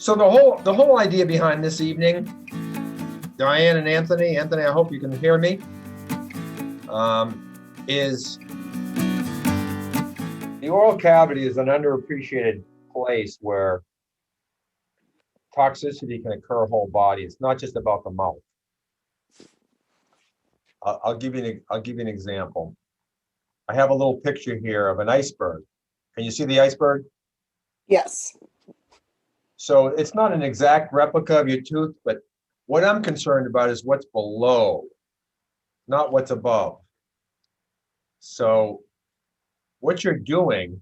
So the whole idea behind this evening, Diane and Anthony, I hope you can hear me, is the oral cavity is an underappreciated place where toxicity can occur whole body. It's not just about the mouth. I'll give you an example. I have a little picture here of an iceberg. Can you see the iceberg? Yes. So it's not an exact replica of your tooth, but what I'm concerned about is what's below, not what's above. So what you're doing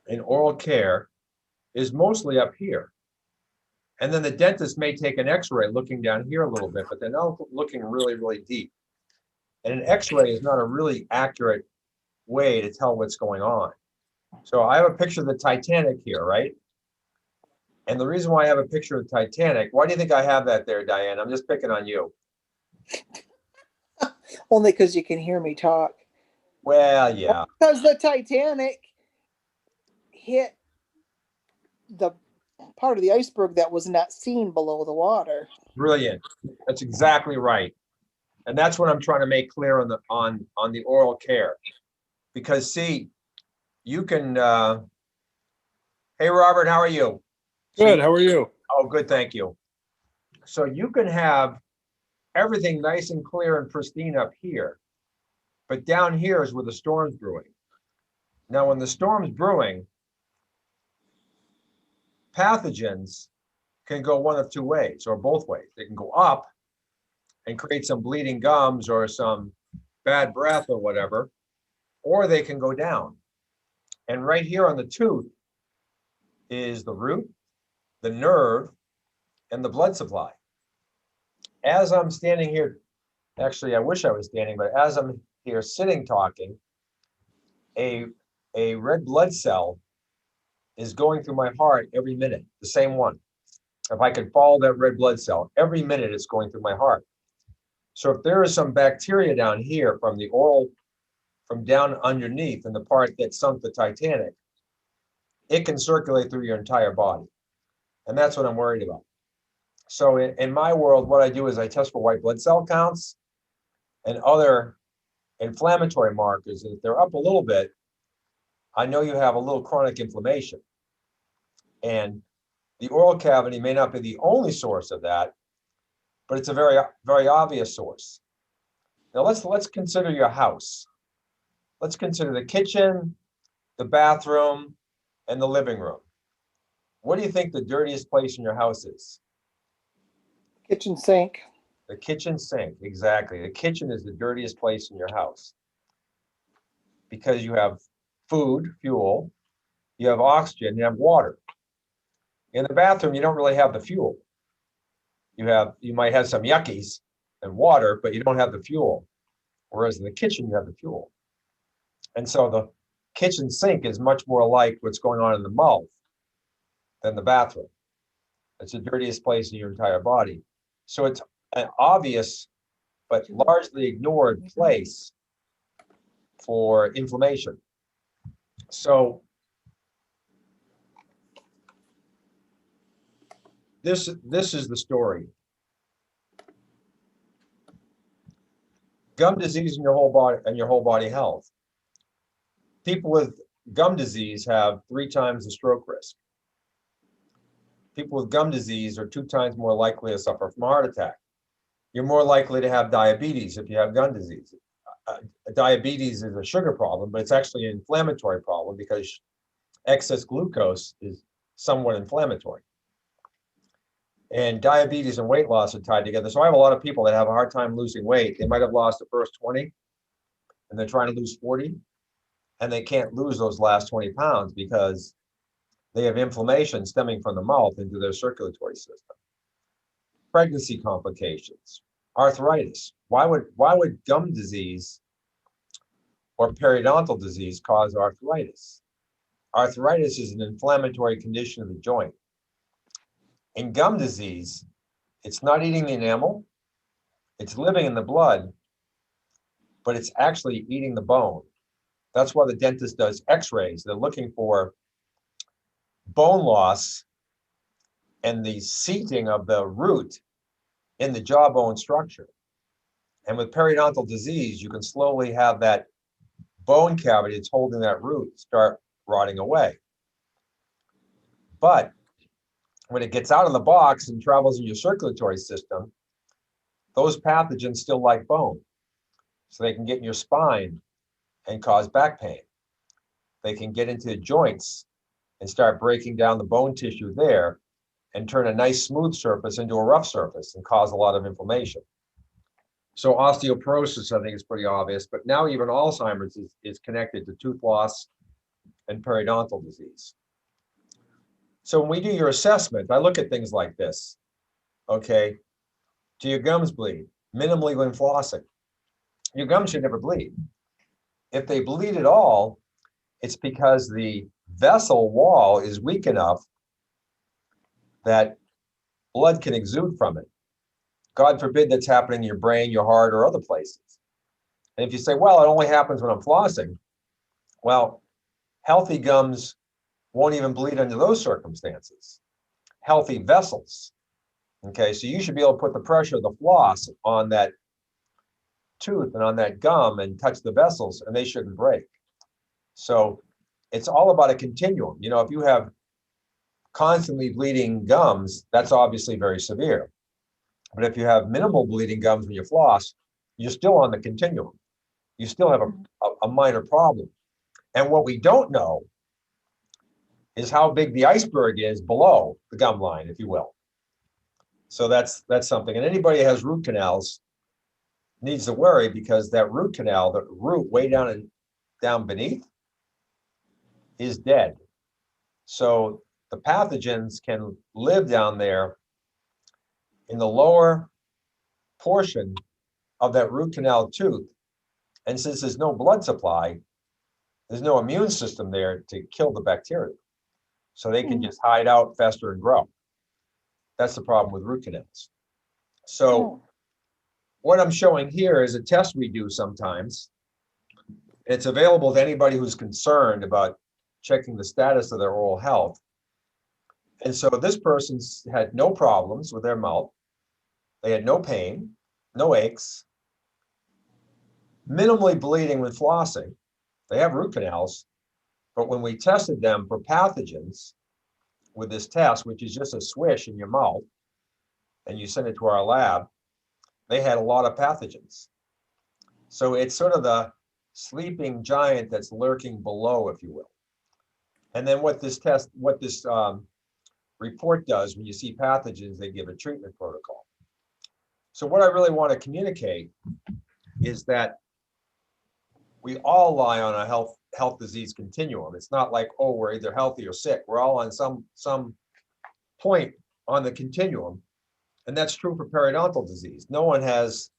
in oral care is mostly up here. And then the dentist may take an x-ray looking down here a little bit, but they're not looking really, really deep. And an x-ray is not a really accurate way to tell what's going on. So I have a picture of the Titanic here, right? And the reason why I have a picture of the Titanic, why do you think I have that there, Diane? I'm just picking on you. Only because you can hear me talk. Well, yeah. Because the Titanic hit the part of the iceberg that was not seen below the water. Brilliant. That's exactly right. And that's what I'm trying to make clear on the oral care. Because see, you can hey Robert, how are you? Good, how are you? Oh, good, thank you. So you can have everything nice and clear and pristine up here, but down here is where the storm's brewing. Now, when the storm's brewing, pathogens can go one of two ways or both ways. They can go up and create some bleeding gums or some bad breath or whatever, or they can go down. And right here on the tooth is the root, the nerve, and the blood supply. As I'm standing here, actually, I wish I was standing, but as I'm here sitting talking, a red blood cell is going through my heart every minute, the same one. If I could follow that red blood cell, every minute it's going through my heart. So if there is some bacteria down here from the oral, from down underneath in the part that sunk the Titanic, it can circulate through your entire body. And that's what I'm worried about. So in my world, what I do is I test for white blood cell counts and other inflammatory markers. And if they're up a little bit, I know you have a little chronic inflammation. And the oral cavity may not be the only source of that, but it's a very, very obvious source. Now let's consider your house. Let's consider the kitchen, the bathroom, and the living room. What do you think the dirtiest place in your house is? Kitchen sink. The kitchen sink, exactly. The kitchen is the dirtiest place in your house because you have food, fuel, you have oxygen, you have water. In the bathroom, you don't really have the fuel. You might have some yuckies and water, but you don't have the fuel. Whereas in the kitchen, you have the fuel. And so the kitchen sink is much more like what's going on in the mouth than the bathroom. It's the dirtiest place in your entire body. So it's an obvious but largely ignored place for inflammation. So this is the story. Gum disease in your whole body and your whole body health. People with gum disease have 3 times the stroke risk. People with gum disease are 2 times more likely to suffer from a heart attack. You're more likely to have diabetes if you have gum disease. Diabetes is a sugar problem, but it's actually an inflammatory problem because excess glucose is somewhat inflammatory. And diabetes and weight loss are tied together. So I have a lot of people that have a hard time losing weight. They might have lost the first 20 and they're trying to lose 40 and they can't lose those last 20 pounds because they have inflammation stemming from the mouth into their circulatory system. Pregnancy complications, arthritis. Why would gum disease or periodontal disease cause arthritis? Arthritis is an inflammatory condition of the joint. In gum disease, it's not eating the enamel, it's living in the blood, but it's actually eating the bone. That's why the dentist does x-rays. They're looking for bone loss and the seating of the root in the jawbone structure. And with periodontal disease, you can slowly have that bone cavity that's holding that root start rotting away. But when it gets out of the box and travels in your circulatory system, those pathogens still like bone. So they can get in your spine and cause back pain. They can get into the joints and start breaking down the bone tissue there and turn a nice smooth surface into a rough surface and cause a lot of inflammation. So osteoporosis, I think, is pretty obvious, but now even Alzheimer's is connected to tooth loss and periodontal disease. So when we do your assessment, I look at things like this. Okay, do your gums bleed? Minimally when flossing. Your gums should never bleed. If they bleed at all, it's because the vessel wall is weak enough that blood can exude from it. God forbid that's happening in your brain, your heart, or other places. And if you say, well, it only happens when I'm flossing, well, healthy gums won't even bleed under those circumstances. Healthy vessels. Okay, so you should be able to put the pressure of the floss on that tooth and on that gum and touch the vessels, and they shouldn't break. So it's all about a continuum. You know, if you have constantly bleeding gums, that's obviously very severe. But if you have minimal bleeding gums when you floss, you're still on the continuum. You still have a minor problem. And what we don't know is how big the iceberg is below the gum line, if you will. So that's something. And anybody who has root canals needs to worry, because that root canal, the root way down beneath, is dead. So the pathogens can live down there in the lower portion of that root canal tooth. And since there's no blood supply, there's no immune system there to kill the bacteria. So they can just hide out, fester, and grow. That's the problem with root canals. So what I'm showing here is a test we do sometimes. It's available to anybody who's concerned about checking the status of their oral health. And so this person's had no problems with their mouth. They had no pain, no aches, minimally bleeding when flossing. They have root canals, but when we tested them for pathogens with this test, which is just a swish in your mouth, and you send it to our lab, they had a lot of pathogens. So it's sort of the sleeping giant that's lurking below, if you will. And then what this report does, when you see pathogens, they give a treatment protocol. So what I really want to communicate is that we all lie on a health disease continuum. It's not like, oh, we're either healthy or sick. We're all on some point on the continuum. And that's true for periodontal disease. No one has,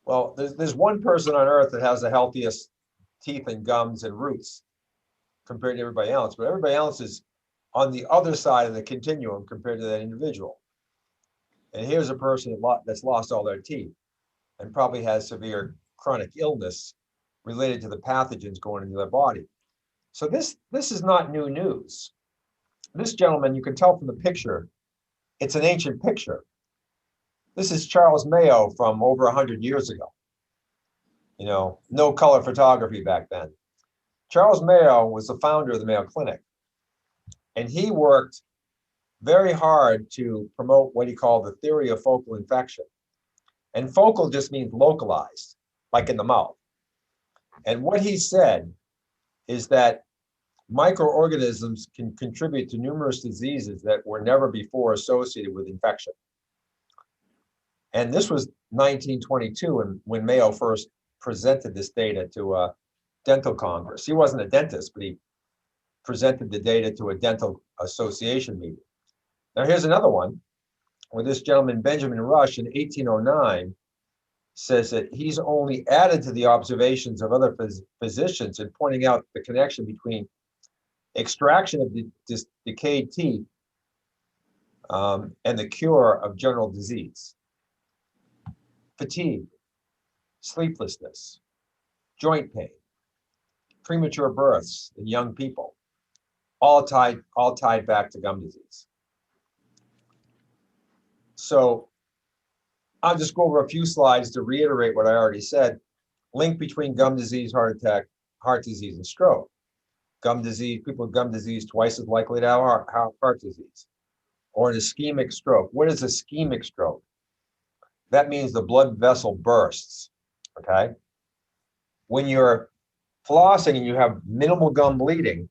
well, there's one person on earth that has the healthiest teeth and gums and roots compared to everybody else, but everybody else is on the other side of the continuum compared to that individual. And here's a person that's lost all their teeth and probably has severe chronic illness related to the pathogens going into their body. So this is not new news. This gentleman, you can tell from the picture, it's an ancient picture. This is Charles Mayo from over 100 years ago. You know, no color photography back then. Charles Mayo was the founder of the Mayo Clinic, and he worked very hard to promote what he called the theory of focal infection. And focal just means localized, like in the mouth. And what he said is that microorganisms can contribute to numerous diseases that were never before associated with infection. And this was 1922 when Mayo first presented this data to a dental congress. He wasn't a dentist, but he presented the data to a dental association meeting. Now here's another one where this gentleman, Benjamin Rush, in 1809, says that he's only added to the observations of other physicians in pointing out the connection between extraction of decayed teeth and the cure of general disease. Fatigue, sleeplessness, joint pain, premature births in young people, all tied back to gum disease. So I'll just go over a few slides to reiterate what I already said. Link between gum disease, heart attack, heart disease, and stroke. Gum disease, people with gum disease twice as likely to have heart disease. Or an ischemic stroke. What is ischemic stroke? That means the blood vessel bursts, okay? When you're flossing and you have minimal gum bleeding,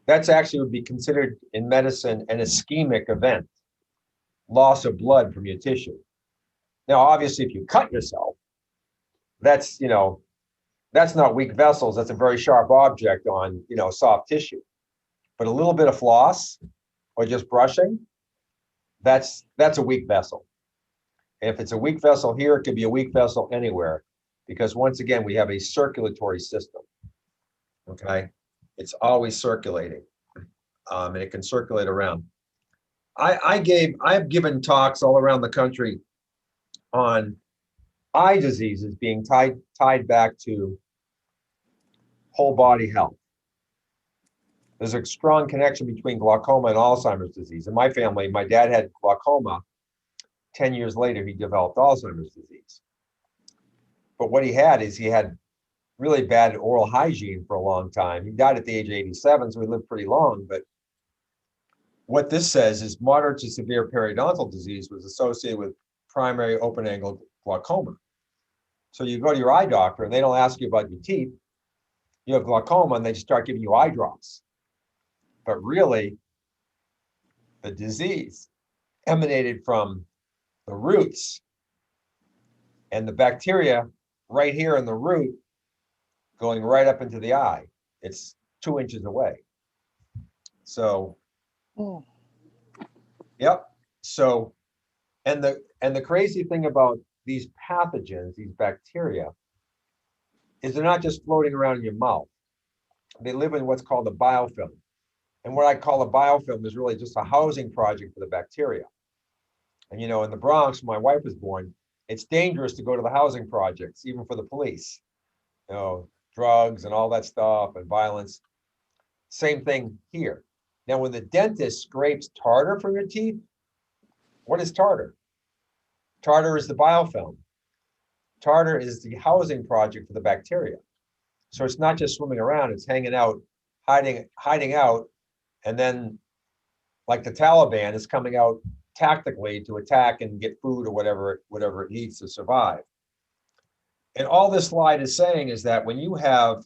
that's actually would be considered in medicine an ischemic event, loss of blood from your tissue. Now, obviously, if you cut yourself, that's, that's not weak vessels. That's a very sharp object on, soft tissue. But a little bit of floss or just brushing, that's a weak vessel. And if it's a weak vessel here, it could be a weak vessel anywhere, because once again, we have a circulatory system. Okay, it's always circulating, and it can circulate around. I've given talks all around the country on eye diseases being tied back to whole body health. There's a strong connection between glaucoma and Alzheimer's disease. In my family, my dad had glaucoma. 10 years later, he developed Alzheimer's disease. But what he had really bad oral hygiene for a long time. He died at the age of 87, so he lived pretty long. But what this says is moderate to severe periodontal disease was associated with primary open-angle glaucoma. So you go to your eye doctor and they don't ask you about your teeth. You have glaucoma and they just start giving you eye drops. But really, the disease emanated from the roots, and the bacteria right here in the root going right up into the eye. It's 2 inches away. So, yep. So, and the crazy thing about these pathogens, these bacteria, is they're not just floating around in your mouth. They live in what's called a biofilm. And what I call a biofilm is really just a housing project for the bacteria. And in the Bronx, when my wife was born, it's dangerous to go to the housing projects, even for the police. Drugs and all that stuff and violence. Same thing here. Now, when the dentist scrapes tartar from your teeth, what is tartar? Tartar is the biofilm. Tartar is the housing project for the bacteria. So it's not just swimming around, it's hanging out, hiding out, and then, like the Taliban, is coming out tactically to attack and get food or whatever it needs to survive. And all this slide is saying is that when you have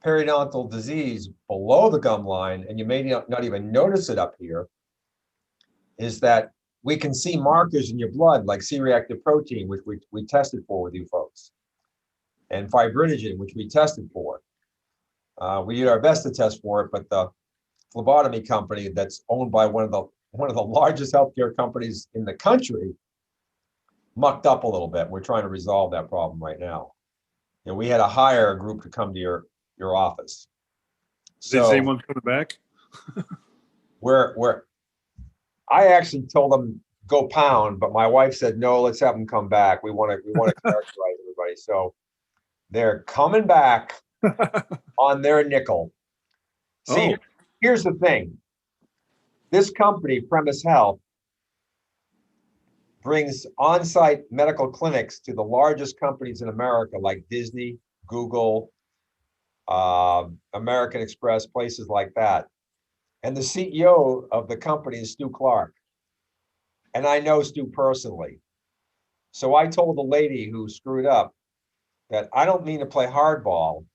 periodontal disease below the gum line, and you may not even notice it up here, is that we can see markers in your blood like C-reactive protein, which we tested for with you folks, and fibrinogen, which we tested for. We did our best to test for it, but the phlebotomy company that's owned by one of the largest healthcare companies in the country mucked up a little bit. We're trying to resolve that problem right now. We had to hire a group to come to your office. So, is anyone coming back? I actually told them go pound, but my wife said no. Let's have them come back. We want to characterize everybody. So they're coming back on their nickel. See, here's the thing. This company, Premise Health, brings on-site medical clinics to the largest companies in America, like Disney, Google, American Express, places like that. And the CEO of the company is Stu Clark. And I know Stu personally. So I told the lady who screwed up that I don't mean to play hardball,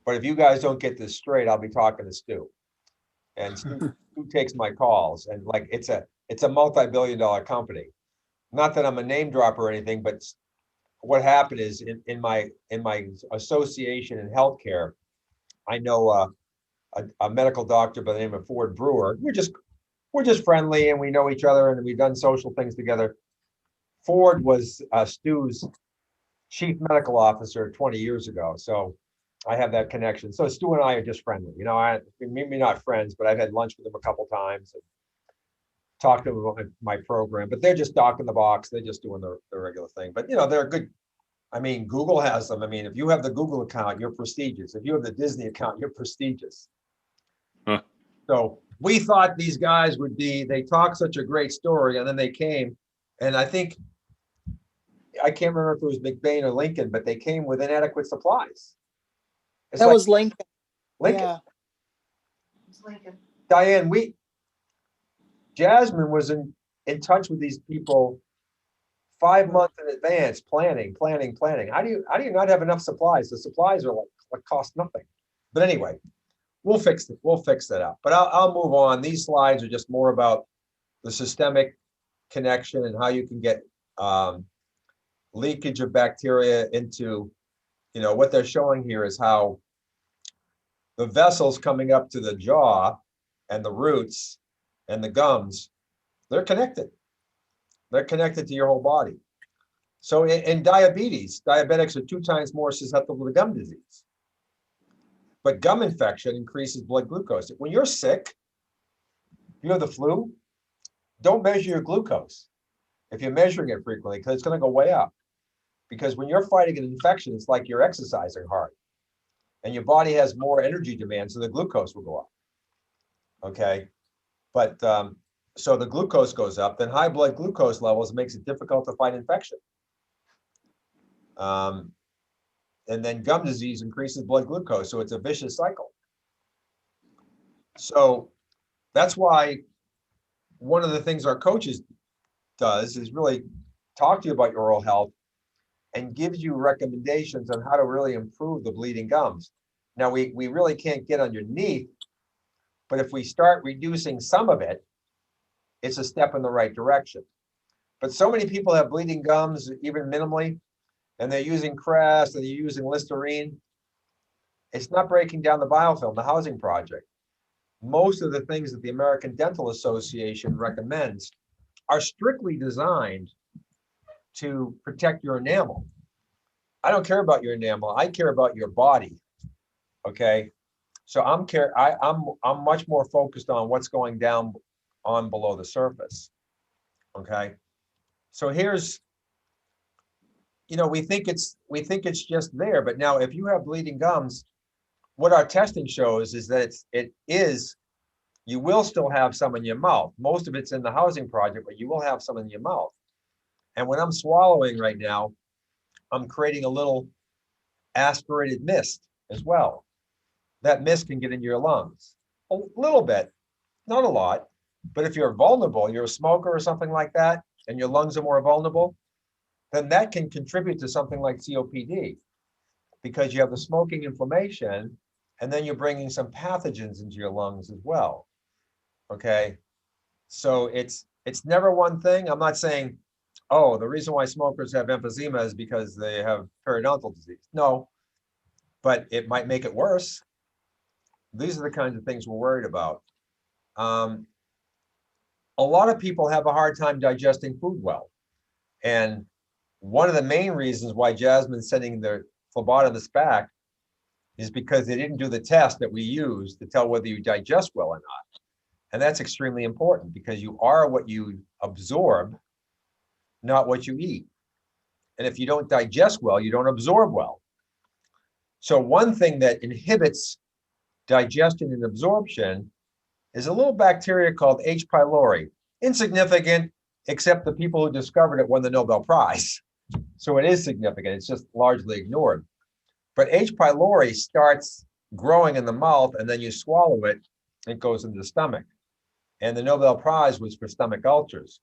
but if you guys don't get this straight, I'll be talking to Stu. And Stu takes my calls, and like it's a multi-billion-dollar company. Not that I'm a name dropper or anything, but what happened is in my association in healthcare, I know a medical doctor by the name of Ford Brewer. We're just friendly and we know each other and we've done social things together. Ford was Stu's chief medical officer 20 years ago. So I have that connection. So Stu and I are just friendly. Maybe not friends, but I've had lunch with them a couple times and talked to them about my program, but they're just docking the box. They're just doing the regular thing. But, they're good. I mean, Google has them. I mean, if you have the Google account, you're prestigious. If you have the Disney account, you're prestigious. Huh. So we thought these guys would be, they talked such a great story, and then they came, and I think, I can't remember if it was McBain or Lincoln, but they came with inadequate supplies. It's That like was Lincoln. Lincoln. Yeah. It's Lincoln. Diane, Jasmine was in touch with these people 5 months in advance, planning. How do you not have enough supplies? The supplies are like cost nothing. But anyway, we'll fix it. We'll fix that up. But I'll move on. These slides are just more about the systemic connection and how you can get leakage of bacteria into, what they're showing here is how the vessels coming up to the jaw and the roots and the gums, they're connected. They're connected to your whole body. So in diabetes, diabetics are 2 times more susceptible to gum disease. But gum infection increases blood glucose. When you're sick, you have the flu, don't measure your glucose if you're measuring it frequently, because it's going to go way up. Because when you're fighting an infection, it's like you're exercising hard. And your body has more energy demand, so the glucose will go up. Okay. But so the glucose goes up, then high blood glucose levels makes it difficult to fight infection. And then gum disease increases blood glucose, so it's a vicious cycle. So that's why one of the things our coaches does is really talk to you about your oral health and gives you recommendations on how to really improve the bleeding gums. Now, we really can't get underneath, but if we start reducing some of it, it's a step in the right direction. But so many people have bleeding gums, even minimally, and they're using Crest and they're using Listerine. It's not breaking down the biofilm, the housing project. Most of the things that the American Dental Association recommends are strictly designed to protect your enamel. I don't care about your enamel. I care about your body. Okay. So I'm much more focused on what's going down on below the surface. Okay. So here's, we think it's just there, but now if you have bleeding gums, what our testing shows is that you will still have some in your mouth. Most of it's in the housing project, but you will have some in your mouth. And when I'm swallowing right now, I'm creating a little aspirated mist as well. That mist can get into your lungs a little bit, not a lot, but if you're vulnerable, you're a smoker or something like that, and your lungs are more vulnerable, then that can contribute to something like COPD, because you have the smoking inflammation, and then you're bringing some pathogens into your lungs as well. Okay, so it's never one thing. I'm not saying, oh, the reason why smokers have emphysema is because they have periodontal disease. No, but it might make it worse. These are the kinds of things we're worried about. A lot of people have a hard time digesting food well. And one of the main reasons why Jasmine's sending the phlebotomist back is because they didn't do the test that we use to tell whether you digest well or not. And that's extremely important, because you are what you absorb, not what you eat. And if you don't digest well, you don't absorb well. So one thing that inhibits digestion and absorption is a little bacteria called H. pylori. Insignificant, except the people who discovered it won the Nobel Prize. So it is significant, it's just largely ignored. But H. pylori starts growing in the mouth, and then you swallow it, it goes into the stomach. And the Nobel Prize was for stomach ulcers.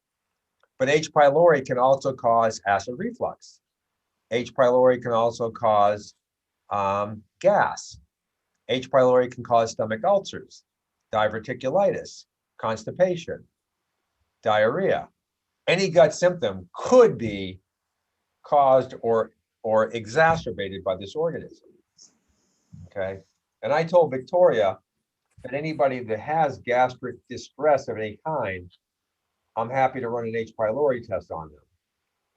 But H. pylori can also cause acid reflux. H. pylori can also cause gas. H. pylori can cause stomach ulcers, diverticulitis, constipation, diarrhea. Any gut symptom could be caused or exacerbated by this organism. Okay. And I told Victoria that anybody that has gastric distress of any kind, I'm happy to run an H. pylori test on them.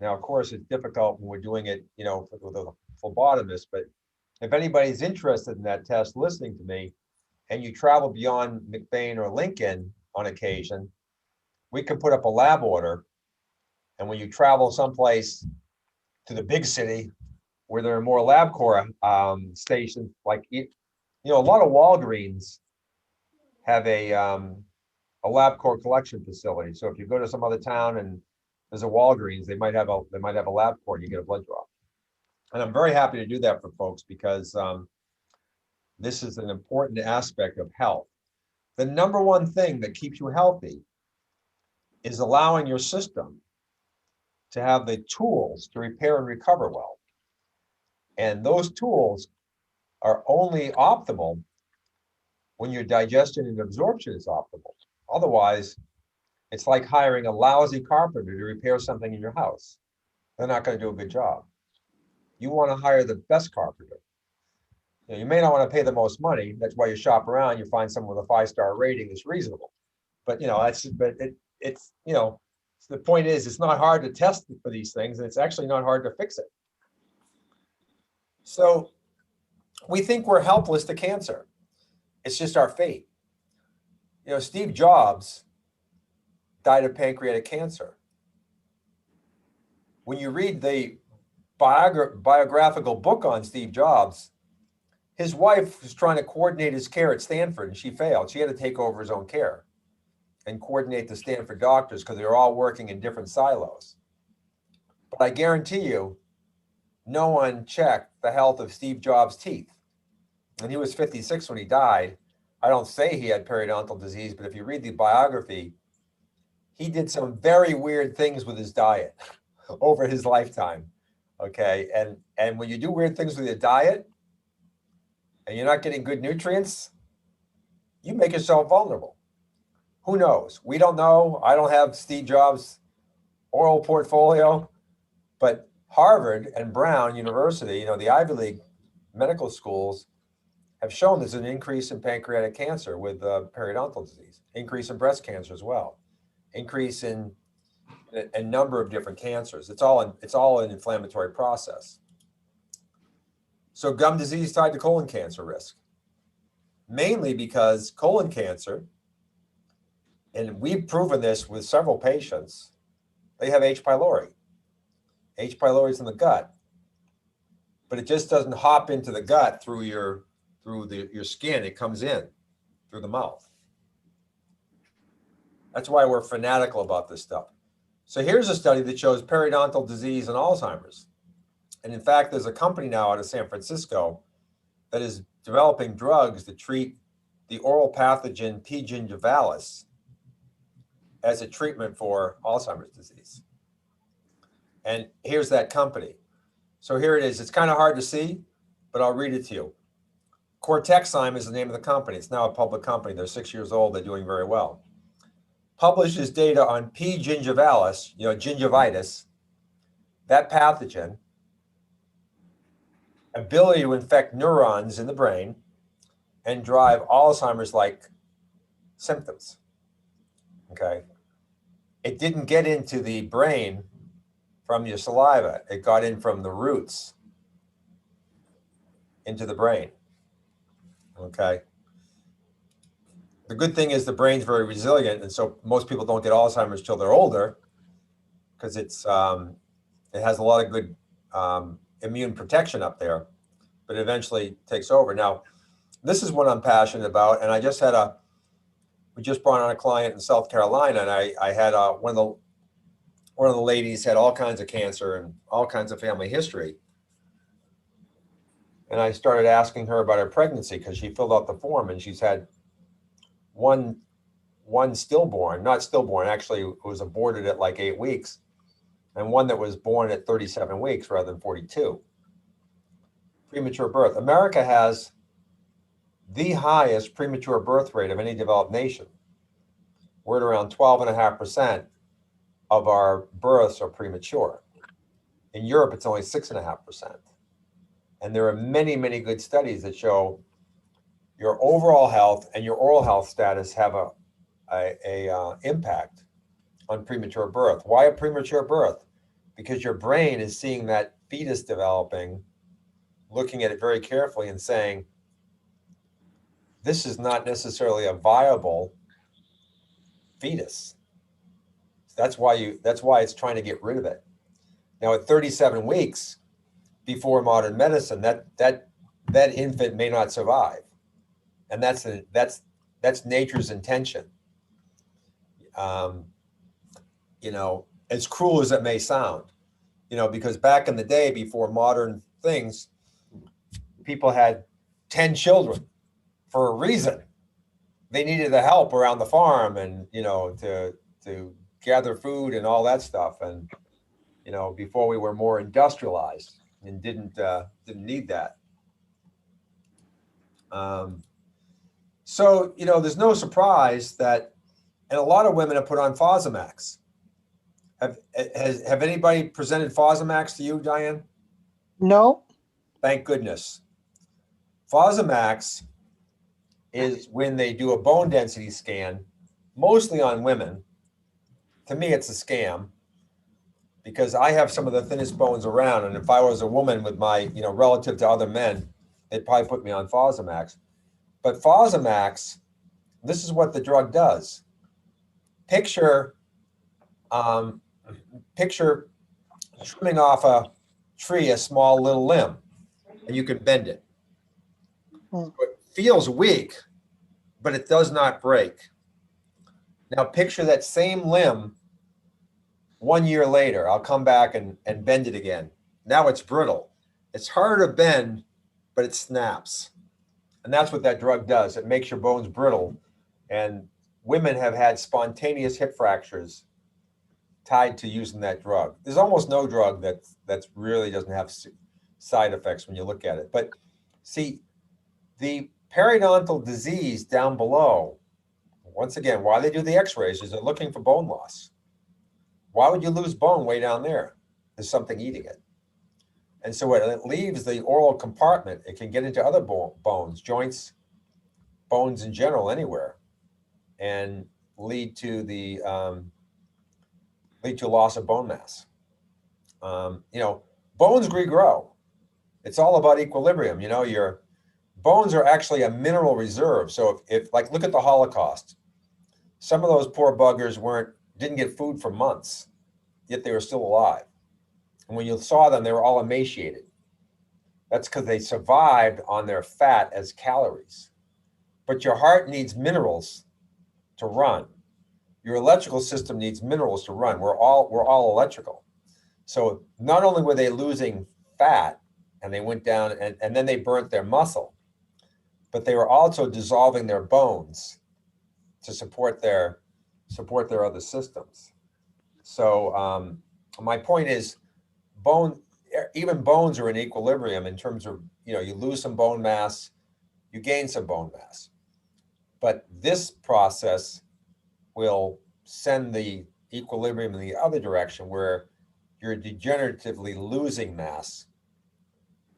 Now, of course, it's difficult when we're doing it, with a phlebotomist, but if anybody's interested in that test listening to me, and you travel beyond McBain or Lincoln on occasion, we can put up a lab order. And when you travel someplace to the big city where there are more LabCorp stations, like, a lot of Walgreens have a a LabCorp collection facility. So if you go to some other town and there's a Walgreens, they might have a LabCorp, you get a blood draw. And I'm very happy to do that for folks because this is an important aspect of health. The number one thing that keeps you healthy is allowing your system to have the tools to repair and recover well. And those tools are only optimal when your digestion and absorption is optimal. Otherwise, it's like hiring a lousy carpenter to repair something in your house. They're not going to do a good job. You want to hire the best carpenter. You may not want to pay the most money. That's why you shop around. You find someone with a 5-star rating that's reasonable. But it's the point is it's not hard to test for these things, and it's actually not hard to fix it. So we think we're helpless to cancer. It's just our fate. Steve Jobs died of pancreatic cancer. When you read the biographical book on Steve Jobs, his wife was trying to coordinate his care at Stanford, and she failed. She had to take over his own care and coordinate the Stanford doctors because they were all working in different silos. But I guarantee you, no one checked the health of Steve Jobs' teeth. And he was 56 when he died. I don't say he had periodontal disease, but if you read the biography, he did some very weird things with his diet over his lifetime. Okay. And when you do weird things with your diet and you're not getting good nutrients, you make yourself vulnerable. Who knows? We don't know. I don't have Steve Jobs' oral portfolio, but Harvard and Brown University, the Ivy League medical schools, have shown there's an increase in pancreatic cancer with periodontal disease, increase in breast cancer as well, increase in a number of different cancers. It's all an inflammatory process. So gum disease tied to colon cancer risk, mainly because colon cancer, and we've proven this with several patients, they have H. pylori. H. pylori is in the gut, but it just doesn't hop into the gut through your skin. It comes in through the mouth. That's why we're fanatical about this stuff. So here's a study that shows periodontal disease and Alzheimer's. And in fact, there's a company now out of San Francisco that is developing drugs to treat the oral pathogen P. gingivalis as a treatment for Alzheimer's disease. And here's that company. So here it is. It's kind of hard to see, but I'll read it to you. Cortexime is the name of the company. It's now a public company. They're 6 years old. They're doing very well. Publishes data on P. gingivalis, gingivitis, that pathogen, ability to infect neurons in the brain and drive Alzheimer's-like symptoms. Okay. It didn't get into the brain from your saliva. It got in from the roots into the brain. Okay. The good thing is the brain's very resilient, and so most people don't get Alzheimer's till they're older because it has a lot of good immune protection up there, but it eventually takes over. Now, this is what I'm passionate about, and we just brought on a client in South Carolina, and I had one of the ladies had all kinds of cancer and all kinds of family history. And I started asking her about her pregnancy because she filled out the form and she's had one stillborn, not stillborn, actually it was aborted at like 8 weeks, and one that was born at 37 weeks rather than 42. Premature birth. America has the highest premature birth rate of any developed nation. We're at around 12.5% of our births are premature. In Europe, it's only 6.5%. And there are many, many good studies that show your overall health and your oral health status have a impact on premature birth. Why a premature birth? Because your brain is seeing that fetus developing, looking at it very carefully and saying, this is not necessarily a viable fetus. That's why it's trying to get rid of it. Now at 37 weeks, before modern medicine, that infant may not survive, and that's nature's intention. you know, as cruel as it may sound, you know, because back in the day before modern things, people had 10 children for a reason. They needed the help around the farm and, you know, to gather food and all that stuff. And, you know, before we were more industrialized and didn't need that. So, you know, there's no surprise that, and a lot of women have put on Fosamax. Have anybody presented Fosamax to you, Diane? No. Thank goodness. Fosamax is when they do a bone density scan, mostly on women. To me, it's a scam because I have some of the thinnest bones around. And if I was a woman with my, you know, relative to other men, they'd probably put me on Fosamax. But Fosamax, this is what the drug does. Picture trimming off a tree, a small little limb, and you can bend it. So it feels weak, but it does not break. Now picture that same limb 1 year later. I'll come back and bend it again. Now it's brittle. It's harder to bend, but it snaps. And that's what that drug does. It makes your bones brittle. And women have had spontaneous hip fractures tied to using that drug. There's almost no drug that's really doesn't have side effects when you look at it. But see, the periodontal disease down below, once again, why they do the x-rays is they're looking for bone loss. Why would you lose bone way down there? There's something eating it. And so when it leaves the oral compartment, it can get into other bones, joints, bones in general, anywhere, and lead to the loss of bone mass. You know, bones regrow. It's all about equilibrium. You know, your bones are actually a mineral reserve. So if like, look at the Holocaust. Some of those poor buggers didn't get food for months, yet they were still alive. And when you saw them, they were all emaciated. That's because they survived on their fat as calories. But your heart needs minerals to run. Your electrical system needs minerals to run. We're all electrical. So not only were they losing fat and they went down and then they burnt their muscle, but they were also dissolving their bones to support their other systems. So my point is, even bones are in equilibrium in terms of, you know, you lose some bone mass, you gain some bone mass. But this process will send the equilibrium in the other direction where you're degeneratively losing mass.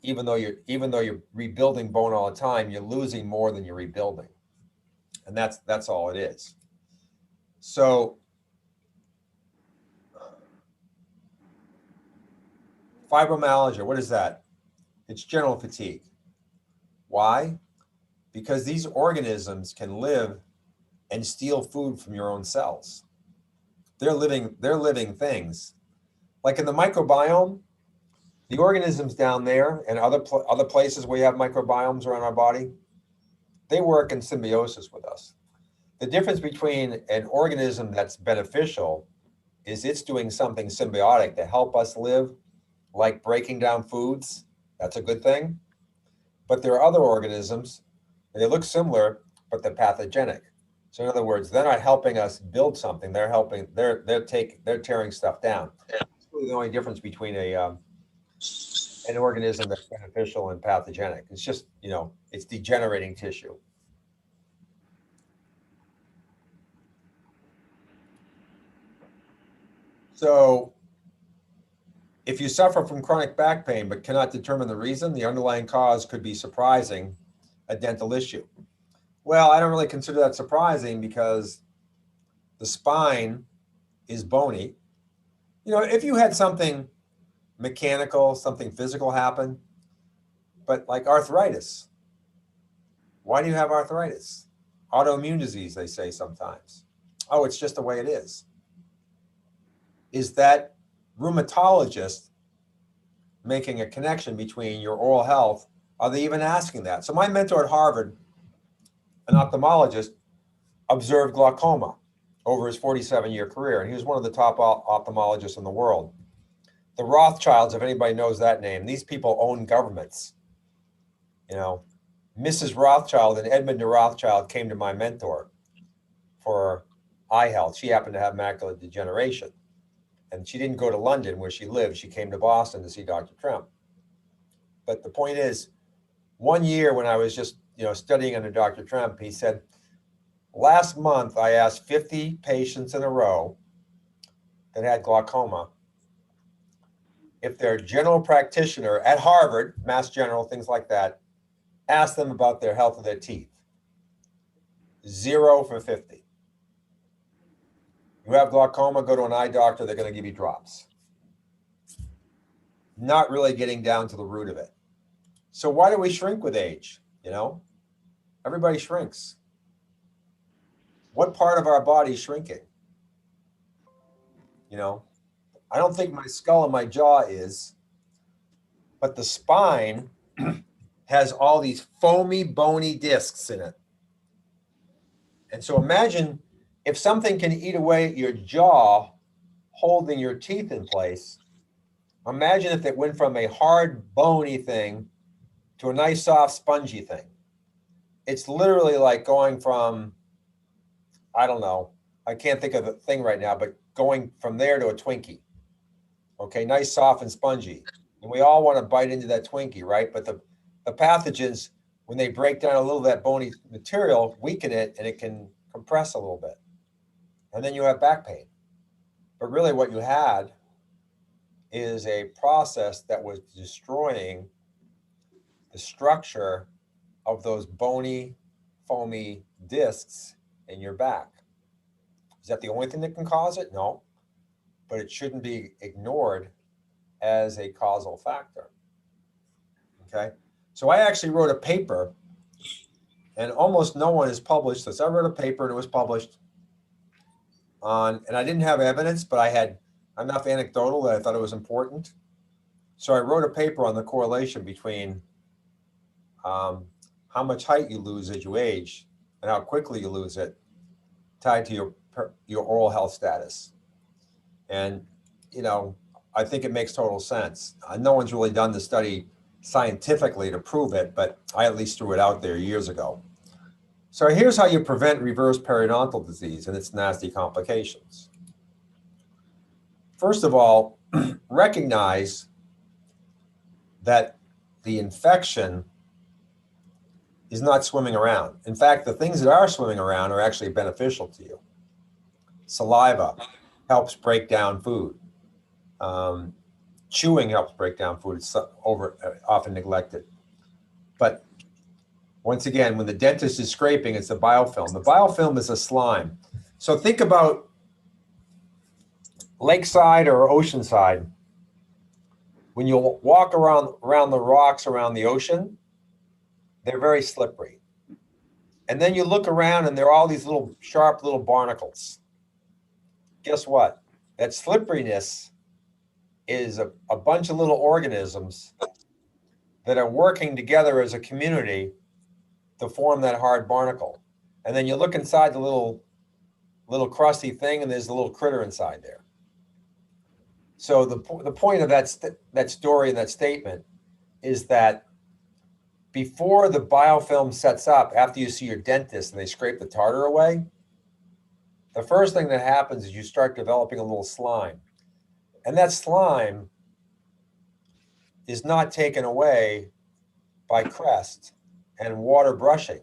Even though you're rebuilding bone all the time, you're losing more than you're rebuilding. And that's all it is. So fibromyalgia, what is that? It's general fatigue. Why? Because these organisms can live and steal food from your own cells. They're living things. Like in the microbiome, the organisms down there and other places where you have microbiomes around our body, they work in symbiosis with us. The difference between an organism that's beneficial is it's doing something symbiotic to help us live, like breaking down foods. That's a good thing. But there are other organisms, and they look similar, but they're pathogenic. So in other words, they're not helping us build something. They're tearing stuff down. That's really the only difference between an organism that's beneficial and pathogenic. It's just, you know, it's degenerating tissue. So if you suffer from chronic back pain but cannot determine the reason, the underlying cause could be surprising, a dental issue. Well, I don't really consider that surprising because the spine is bony. You know, if you had something mechanical, something physical happen, but like arthritis, why do you have arthritis? Autoimmune disease, they say sometimes. Oh, it's just the way it is. Is that rheumatologist making a connection between your oral health? Are they even asking that? So my mentor at Harvard, an ophthalmologist, observed glaucoma over his 47-year career. And he was one of the top ophthalmologists in the world. The Rothschilds, if anybody knows that name, these people own governments. You know, Mrs. Rothschild and Edmund de Rothschild came to my mentor for eye health. She happened to have macular degeneration. And she didn't go to London where she lived. She came to Boston to see Dr. Trump. But the point is, one year when I was just, studying under Dr. Trump, he said, last month I asked 50 patients in a row that had glaucoma if their general practitioner at Harvard, Mass General, things like that, asked them about their health of their teeth. 0 for 50. You have glaucoma, go to an eye doctor, they're going to give you drops. Not really getting down to the root of it. So why do we shrink with age? Everybody shrinks. What part of our body is shrinking? I don't think my skull and my jaw is, but the spine has all these foamy, bony discs in it. And so imagine if something can eat away at your jaw, holding your teeth in place. Imagine if it went from a hard, bony thing to a nice, soft, spongy thing. It's literally like going from, I don't know, I can't think of the thing right now, but going from there to a Twinkie. Okay, nice, soft, and spongy. And we all want to bite into that Twinkie, right? But the pathogens, when they break down a little of that bony material, weaken it, and it can compress a little bit. And then you have back pain. But really what you had is a process that was destroying the structure of those bony, foamy discs in your back. Is that the only thing that can cause it? No, but it shouldn't be ignored as a causal factor. Okay, so I actually wrote a paper, and almost no one has published this. I wrote a paper and it was published on, and I didn't have evidence, but I had enough anecdotal that I thought it was important. So I wrote a paper on the correlation between how much height you lose as you age and how quickly you lose it, tied to your oral health status. And, I think it makes total sense. No one's really done the study scientifically to prove it, but I at least threw it out there years ago. So here's how you prevent reverse periodontal disease and its nasty complications. First of all, recognize that the infection is not swimming around. In fact, the things that are swimming around are actually beneficial to you. Saliva helps break down food. Chewing helps break down food. It's often neglected. But once again, when the dentist is scraping, it's the biofilm. The biofilm is a slime. So think about lakeside or oceanside. When you walk around the rocks around the ocean, they're very slippery. And then you look around and there are all these little sharp little barnacles. Guess what? That slipperiness is a bunch of little organisms that are working together as a community to form that hard barnacle. And then you look inside the little crusty thing and there's a little critter inside there. So the point of that story and that statement is that before the biofilm sets up, after you see your dentist and they scrape the tartar away, the first thing that happens is you start developing a little slime. And that slime is not taken away by Crest and water brushing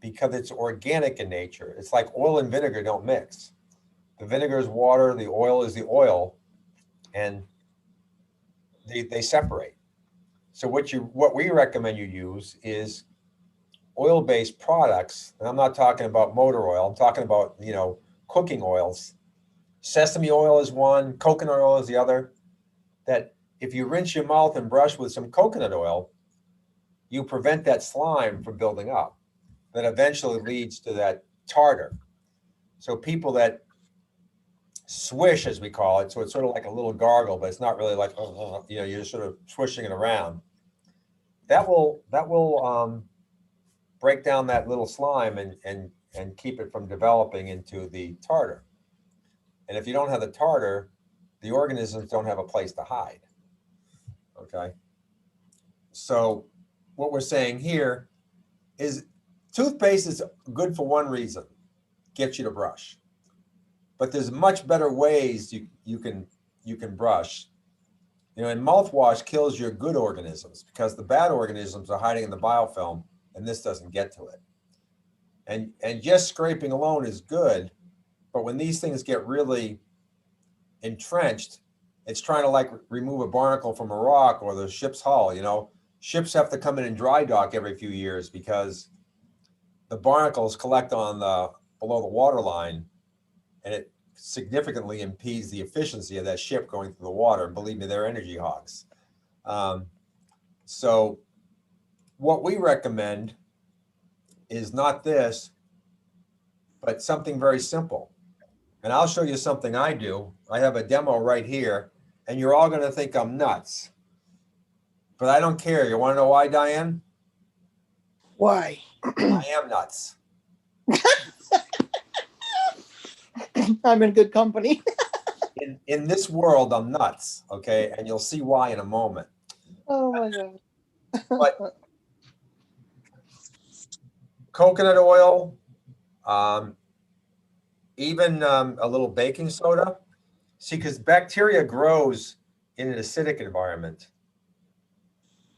because it's organic in nature. It's like oil and vinegar don't mix. The vinegar is water, the oil is the oil, and they separate. So what we recommend you use is oil-based products. And I'm not talking about motor oil. I'm talking about, cooking oils. Sesame oil is one, coconut oil is the other. That if you rinse your mouth and brush with some coconut oil, you prevent that slime from building up. That eventually leads to that tartar. So people that swish, as we call it, so it's sort of like a little gargle, but it's not really like, you're just sort of swishing it around. That will break down that little slime and and keep it from developing into the tartar. And if you don't have the tartar, the organisms don't have a place to hide. Okay. So what we're saying here is toothpaste is good for one reason, gets you to brush. But there's much better ways you can brush. You know, and mouthwash kills your good organisms because the bad organisms are hiding in the biofilm, and this doesn't get to it. And just scraping alone is good, but when these things get really entrenched, it's trying to like remove a barnacle from a rock or the ship's hull. You know, ships have to come in and dry dock every few years because the barnacles collect on the below the waterline, and it significantly impedes the efficiency of that ship going through the water. And believe me, they're energy hogs. So what we recommend is not this, but something very simple. And I'll show you something I do. I have a demo right here, and you're all going to think I'm nuts. But I don't care. You want to know why, Diane? Why? I am nuts. I'm in good company. In this world, I'm nuts, okay? And you'll see why in a moment. Oh my God. But coconut oil, even a little baking soda. See, because bacteria grows in an acidic environment,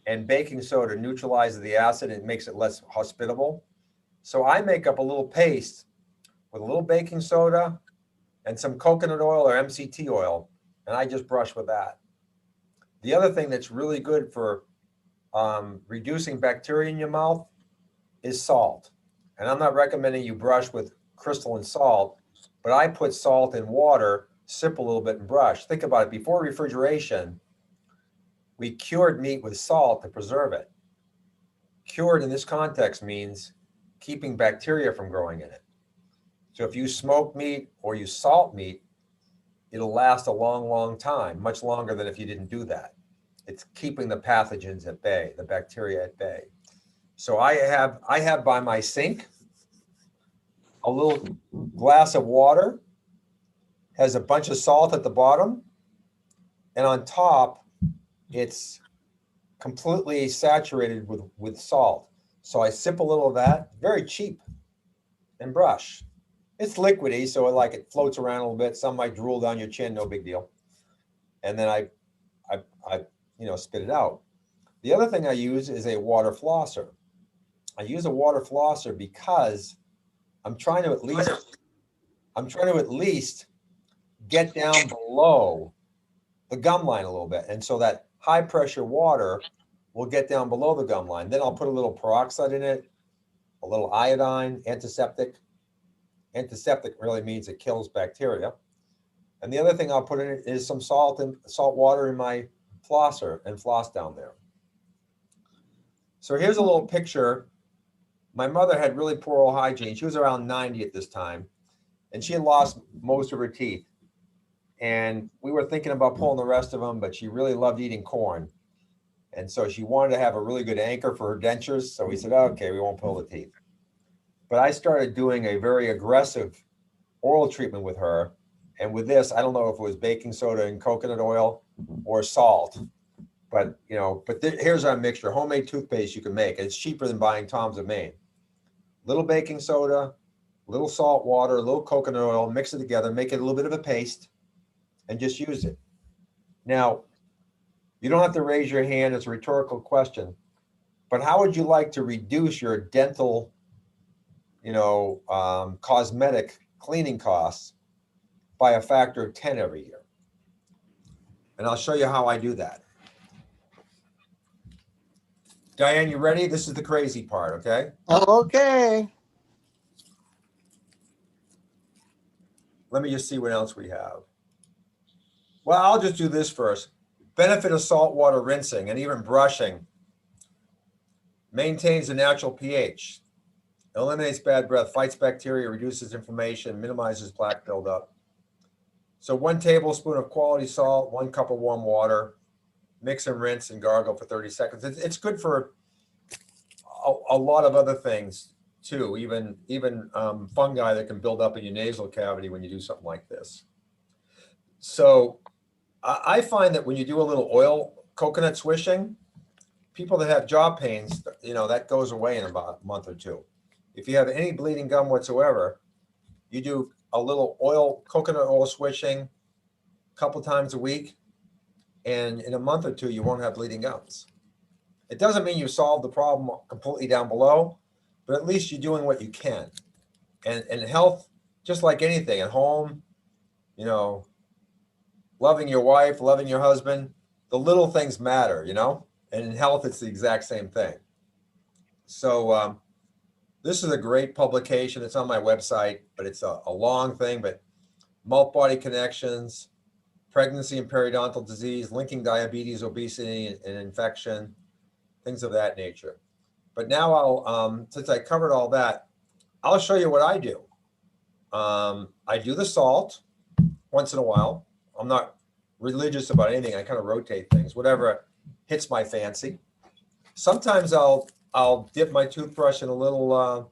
and baking soda neutralizes the acid and makes it less hospitable. So I make up a little paste with a little baking soda and some coconut oil or MCT oil, and I just brush with that. The other thing that's really good for reducing bacteria in your mouth is salt. And I'm not recommending you brush with crystalline salt, but I put salt in water, sip a little bit and brush. Think about it, before refrigeration, we cured meat with salt to preserve it. Cured in this context means keeping bacteria from growing in it. So if you smoke meat or you salt meat, it'll last a long, long time, much longer than if you didn't do that. It's keeping the pathogens at bay, the bacteria at bay. So I have by my sink a little glass of water, has a bunch of salt at the bottom, and on top, it's completely saturated with salt. So I sip a little of that, very cheap, and brush. It's liquidy, so it floats around a little bit. Some might drool down your chin, no big deal. And then I spit it out. The other thing I use is a water flosser. I use a water flosser because I'm trying to at least get down below the gum line a little bit. And so that high pressure water will get down below the gum line. Then I'll put a little peroxide in it, a little iodine, antiseptic. Antiseptic really means it kills bacteria. And the other thing I'll put in it is some salt water in my flosser and floss down there. So here's a little picture. My mother had really poor oral hygiene. She was around 90 at this time, and she had lost most of her teeth. And we were thinking about pulling the rest of them, but she really loved eating corn. And so she wanted to have a really good anchor for her dentures. So we said, okay, we won't pull the teeth. But I started doing a very aggressive oral treatment with her. And with this, I don't know if it was baking soda and coconut oil or salt, but here's our mixture, homemade toothpaste you can make. It's cheaper than buying Tom's of Maine. Little baking soda, little salt water, a little coconut oil, mix it together, make it a little bit of a paste, and just use it. Now, you don't have to raise your hand. It's a rhetorical question, but how would you like to reduce your dental, cosmetic cleaning costs by a factor of 10 every year? And I'll show you how I do that. Diane, you ready? This is the crazy part, okay? Okay. Let me just see what else we have. Well, I'll just do this first. Benefit of saltwater rinsing and even brushing. Maintains the natural pH. Eliminates bad breath, fights bacteria, reduces inflammation, minimizes plaque buildup. So 1 tablespoon of quality salt, 1 cup of warm water, mix and rinse and gargle for 30 seconds. It's good for a lot of other things. too, even fungi that can build up in your nasal cavity when you do something like this. So I find that when you do a little oil coconut swishing, people that have jaw pains, that goes away in about a month or two. If you have any bleeding gum whatsoever, you do a little coconut oil swishing a couple times a week, and in a month or two, you won't have bleeding gums. It doesn't mean you solve the problem completely down below, but at least you're doing what you can. And health, just like anything at home, loving your wife, loving your husband, the little things matter, and in health, it's the exact same thing. So this is a great publication. It's on my website, but it's a long thing, but mouth-body connections, pregnancy and periodontal disease, linking diabetes, obesity, and infection, things of that nature. But now I'll, since I covered all that, I'll show you what I do. I do the salt once in a while. I'm not religious about anything. I kind of rotate things, whatever hits my fancy. Sometimes I'll dip my toothbrush in a little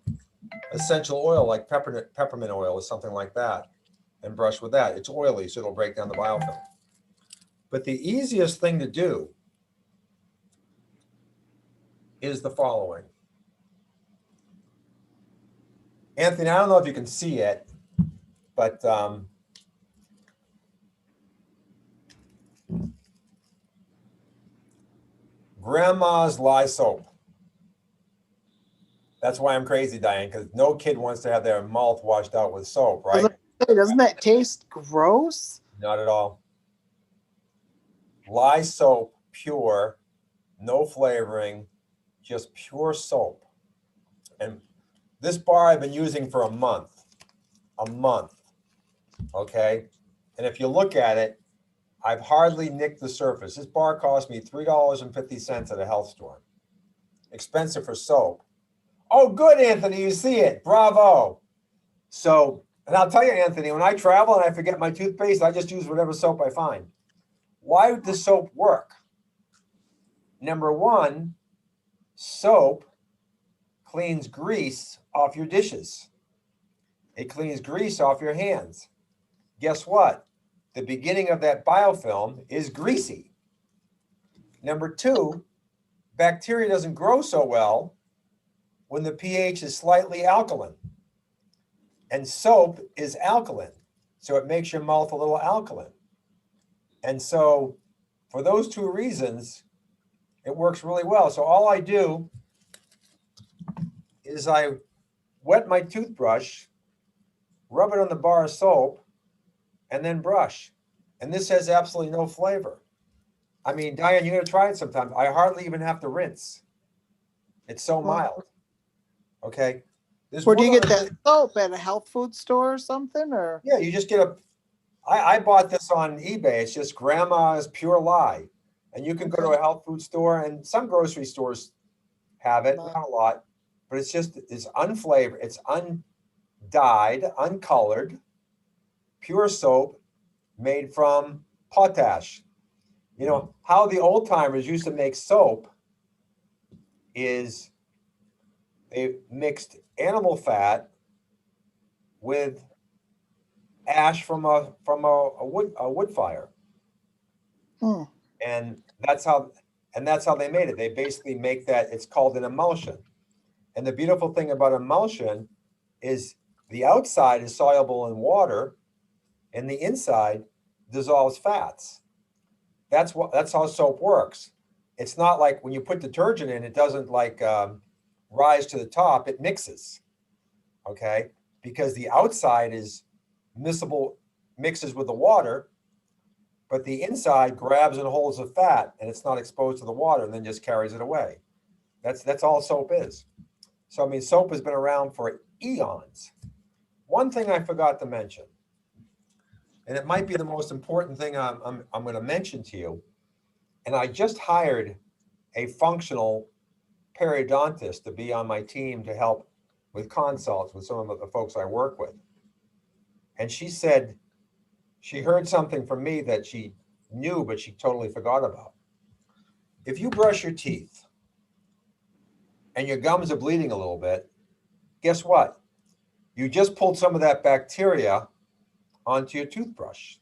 essential oil, like peppermint oil or something like that, and brush with that. It's oily, so it'll break down the biofilm. But the easiest thing to do is the following. Anthony, I don't know if you can see it, but grandma's lye soap. That's why I'm crazy, Diane, because no kid wants to have their mouth washed out with soap, right? Doesn't that taste gross? Not at all. Lye soap, pure, no flavoring, just pure soap. And this bar I've been using for a month, okay? And if you look at it, I've hardly nicked the surface. This bar cost me $3.50 at a health store. Expensive for soap. Oh, good, Anthony, you see it. Bravo. So, and I'll tell you, Anthony, when I travel and I forget my toothpaste, I just use whatever soap I find. Why would the soap work? Number one, soap cleans grease off your dishes. It cleans grease off your hands. Guess what? The beginning of that biofilm is greasy. Number two, bacteria doesn't grow so well when the pH is slightly alkaline. And soap is alkaline, so it makes your mouth a little alkaline. And so for those two reasons, it works really well. So all I do is I wet my toothbrush, rub it on the bar of soap, and then brush. And this has absolutely no flavor. I mean, Diane, you're gonna try it sometime. I hardly even have to rinse. It's so mild. Okay. Where do you get that soap, at a health food store or something? Or yeah, you just get I bought this on eBay. It's just grandma's pure lye. And you can go to a health food store, and some grocery stores have it, not a lot, but it's unflavored, it's undyed, uncolored, pure soap made from potash. You know, how the old timers used to make soap is they mixed animal fat with ash from a wood fire. And that's how they made it. They basically make that, it's called an emulsion. And the beautiful thing about emulsion is the outside is soluble in water and the inside dissolves fats. That's how soap works. It's not like when you put detergent in, it doesn't like rise to the top, it mixes, okay? Because the outside is miscible, mixes with the water, but the inside grabs and holds the fat and it's not exposed to the water and then just carries it away. That's all soap is. So, I mean, soap has been around for eons. One thing I forgot to mention, and it might be the most important thing I'm going to mention to you, and I just hired a functional periodontist to be on my team to help with consults with some of the folks I work with. And she said she heard something from me that she knew, but she totally forgot about. If you brush your teeth and your gums are bleeding a little bit, guess what? You just pulled some of that bacteria onto your toothbrush.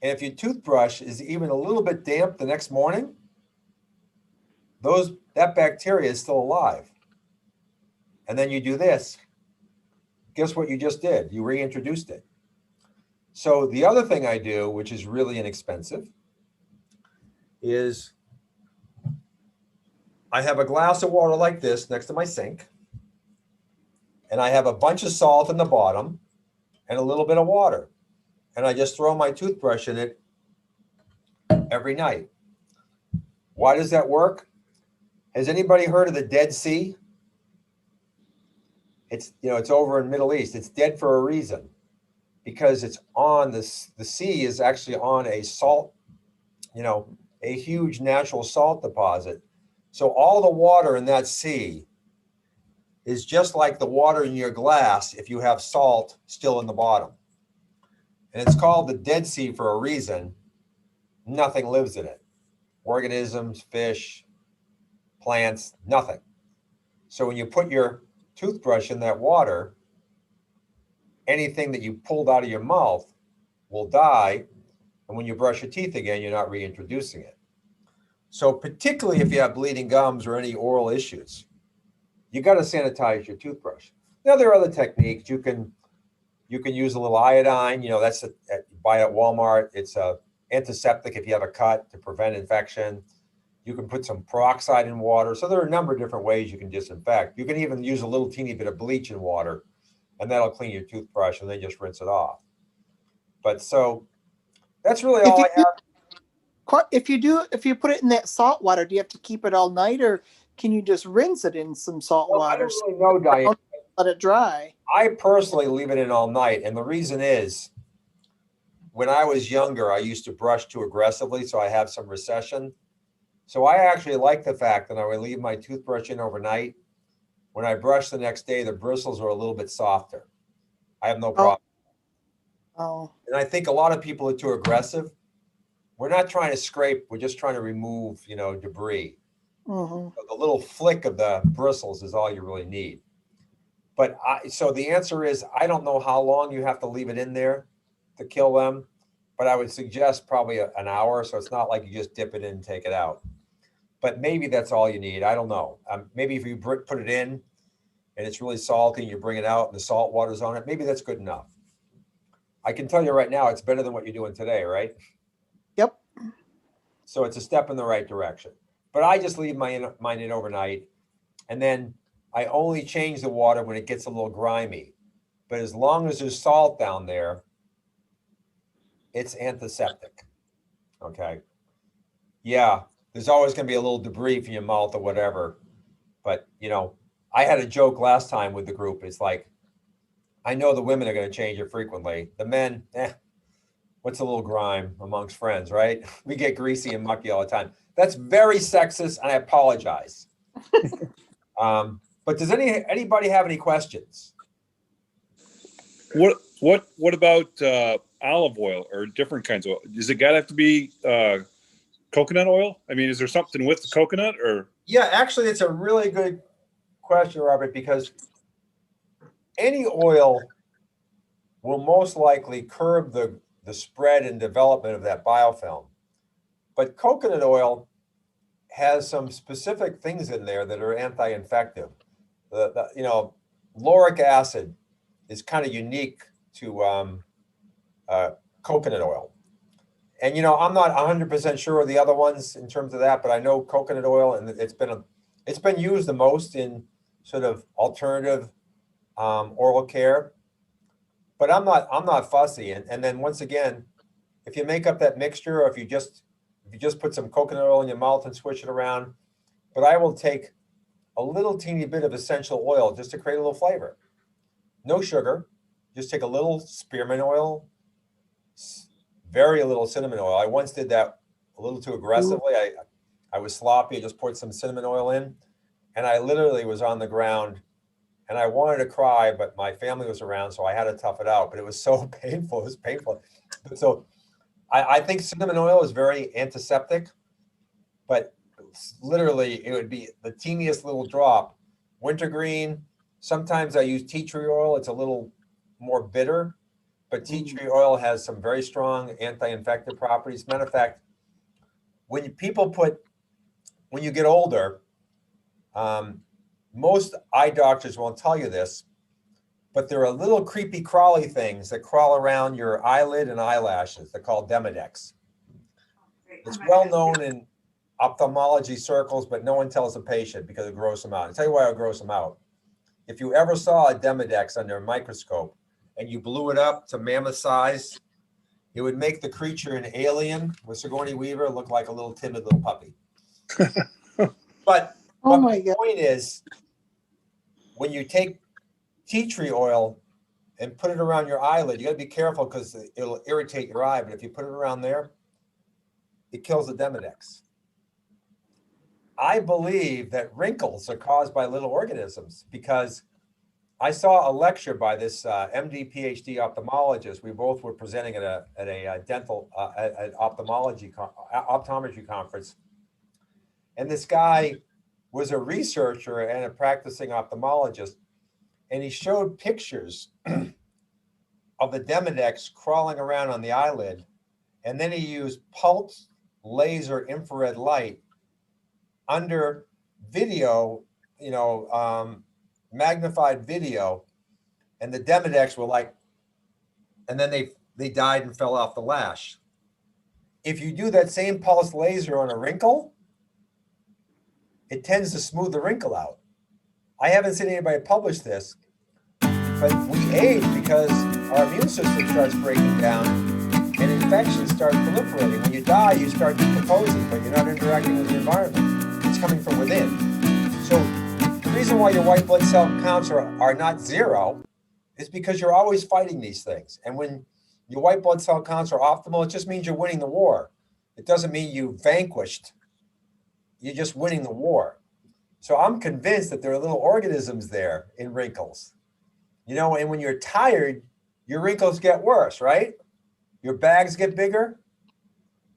And if your toothbrush is even a little bit damp the next morning, that bacteria is still alive. And then you do this. Guess what you just did? You reintroduced it. So the other thing I do, which is really inexpensive, is I have a glass of water like this next to my sink, and I have a bunch of salt in the bottom and a little bit of water. And I just throw my toothbrush in it every night. Why does that work? Has anybody heard of the Dead Sea? It's over in Middle East. It's dead for a reason, because it's on this. The sea is actually on a salt, a huge natural salt deposit. So all the water in that sea is just like the water in your glass if you have salt still in the bottom. And it's called the Dead Sea for a reason. Nothing lives in it. Organisms, fish, plants, nothing. So when you put your toothbrush in that water, anything that you pulled out of your mouth will die. And when you brush your teeth again, you're not reintroducing it. So particularly if you have bleeding gums or any oral issues, you got to sanitize your toothbrush. Now, there are other techniques. You can use a little iodine. That's buy at Walmart. It's a antiseptic if you have a cut to prevent infection. You can put some peroxide in water. So there are a number of different ways you can disinfect. You can even use a little teeny bit of bleach in water, and that'll clean your toothbrush, and then just rinse it off. But so that's really all I have. If you put it in that salt water, do you have to keep it all night, or can you just rinse it in some salt water? I don't really know, Diane. Let it dry. I personally leave it in all night, and the reason is, when I was younger, I used to brush too aggressively, so I have some recession. So I actually like the fact that I would leave my toothbrush in overnight. When I brush the next day, the bristles are a little bit softer. I have no problem. Oh. And I think a lot of people are too aggressive. We're not trying to scrape. We're just trying to remove, debris. Mm-hmm. So the little flick of the bristles is all you really need. But so the answer is, I don't know how long you have to leave it in there to kill them, but I would suggest probably an hour. So it's not like you just dip it in and take it out. But maybe that's all you need. I don't know. Maybe if you put it in and it's really salty and you bring it out and the salt water's on it, maybe that's good enough. I can tell you right now, it's better than what you're doing today, right? Yep. So it's a step in the right direction. But I just leave mine in overnight, and then I only change the water when it gets a little grimy. But as long as there's salt down there, it's antiseptic. Okay. Yeah, there's always going to be a little debris from your mouth or whatever. But, I had a joke last time with the group. It's like, I know the women are going to change it frequently. The men, what's a little grime amongst friends, right? We get greasy and mucky all the time. That's very sexist, and I apologize. But does anybody have any questions? What about olive oil or different kinds of oil? Does it gotta have to be coconut oil? I mean, is there something with the coconut or? Yeah, actually, it's a really good question, Robert, because any oil will most likely curb the spread and development of that biofilm. But coconut oil has some specific things in there that are anti-infective. Lauric acid is kind of unique to coconut oil. And, I'm not 100% sure of the other ones in terms of that, but I know coconut oil, and it's been used the most in sort of alternative oral care. But I'm not fussy. And then once again, if you make up that mixture, or if you just put some coconut oil in your mouth and swish it around, but I will take a little teeny bit of essential oil just to create a little flavor. No sugar, just take a little spearmint oil, very little cinnamon oil. I once did that a little too aggressively. I was sloppy. I just poured some cinnamon oil in, and I literally was on the ground, and I wanted to cry, but my family was around, so I had to tough it out. But it was so painful. It was painful. But so I think cinnamon oil is very antiseptic, but literally it would be the teeniest little drop wintergreen. Sometimes I use tea tree oil. It's a little more bitter, but tea tree oil has some very strong anti-infective properties. Matter of fact, when you get older, most eye doctors won't tell you this, but there are little creepy crawly things that crawl around your eyelid and eyelashes. They're called Demodex. It's well known in ophthalmology circles, but no one tells the patient because it grows them out. I'll tell you why it grows them out. If you ever saw a Demodex under a microscope and you blew it up to mammoth size, it would make the creature an alien with Sigourney Weaver look like a little timid little puppy. But Oh my my God. point is, when you take tea tree oil and put it around your eyelid, you got to be careful because it'll irritate your eye. But if you put it around there, it kills the Demodex. I believe that wrinkles are caused by little organisms because I saw a lecture by this MD PhD ophthalmologist. We both were presenting at a dental at ophthalmology optometry conference, and this guy was a researcher and a practicing ophthalmologist, and he showed pictures of the Demodex crawling around on the eyelid, and then he used pulsed laser infrared light under video, magnified video, and the Demodex were like, and then they died and fell off the lash. If you do that same pulse laser on a wrinkle, it tends to smooth the wrinkle out. I haven't seen anybody publish this, but we age because our immune system starts breaking down and infections start proliferating. When you die, you start decomposing, but you're not interacting with the environment. It's coming from within. So the reason why your white blood cell counts are not zero is because you're always fighting these things. And when your white blood cell counts are optimal, it just means you're winning the war. It doesn't mean you vanquished. You're just winning the war. So I'm convinced that there are little organisms there in wrinkles. And when you're tired, your wrinkles get worse, right? Your bags get bigger.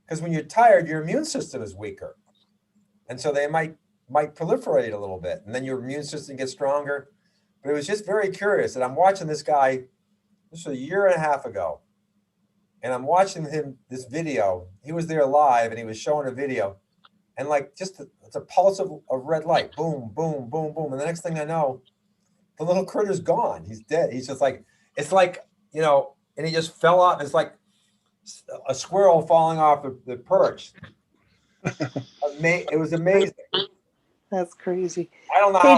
Because when you're tired, your immune system is weaker. And so they might proliferate a little bit. And then your immune system gets stronger. But it was just very curious. And I'm watching this guy, this was a year and a half ago. And I'm watching this video. He was there live and he was showing a video. And it's a pulse of red light. Boom, boom, boom, boom. And the next thing I know, the little critter's gone. He's dead. He's just like, and he just fell off. It's like a squirrel falling off the perch. It was amazing. That's crazy. I don't know Hey,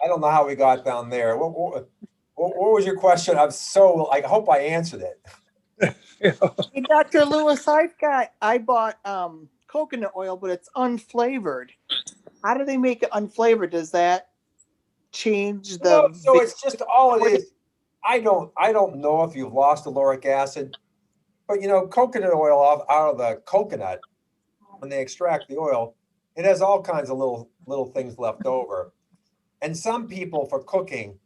I don't know how we got down there. What was your question? I hope I answered it. Hey, Dr. Lewis, I bought coconut oil, but it's unflavored. How do they make it unflavored? Does that change the? So it's just all it is. I don't know if you've lost the lauric acid, but coconut oil out of the coconut, when they extract the oil, it has all kinds of little things left over. And some people for cooking